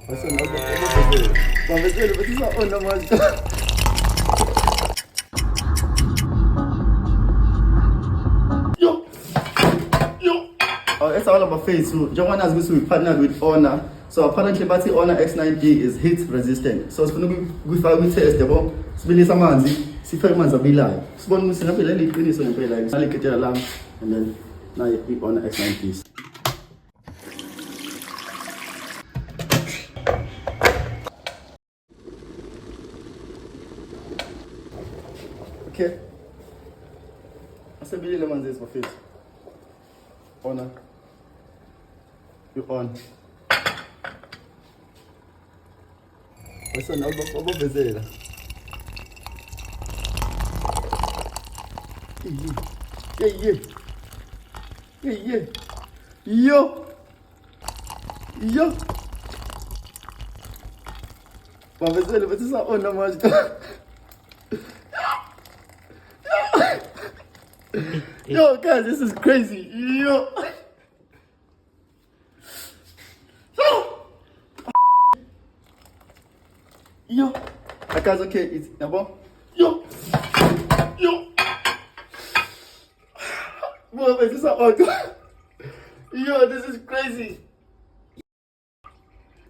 Basta nababazela. Babazela bathi sa-on manje. Oh, it's all about Facebook. Njengoba nazi ukuthi we partnered with Honor. So apparently bathi Honor X9D is heat resistant. So sifuna ukuyifaka kwi-test yabo. Sibilisa amanzi, sifake amanzi abilayo. Sibone ukuthi ngabe leli iqiniso ngempela yini. Salikhetela lami and then nayo i-Honor X9D. Okay. Asebilile amanzi esibafethu. Honor. You're on. Basta nababazela. Yeah. Yo. Babazela bathi sa-on manje. Yo, guys, this is crazy. Yo. Yo. That guy's okay. It's Yabo. Yo. Bro, this is on. Yo, this is crazy.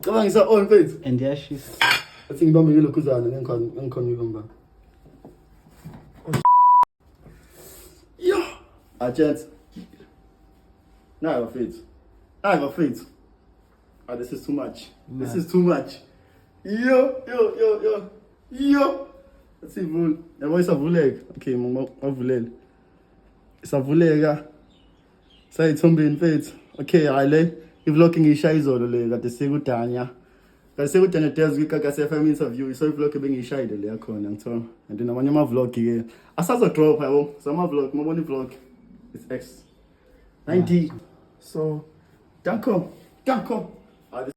Come on, it's on face. And there she's. I think Bambi will look at and then call me Bamba. Yo. Agent. Now I have a faith. Ah, this is too much. This is too much. Yo. Let's see, Vul. The voice of Vuleg. Okay, Vulel. It's a Vulega. Say it's something in faith. Okay, I lay. If looking is shy, is all the leg at the Segutania. The Segutania tells me, I say 5 minutes of you. So if looking being shy, the leg and so. And then when you have vlog here, I saw the drop. I will. Some vlog, my money vlog. It's X90. So, danko.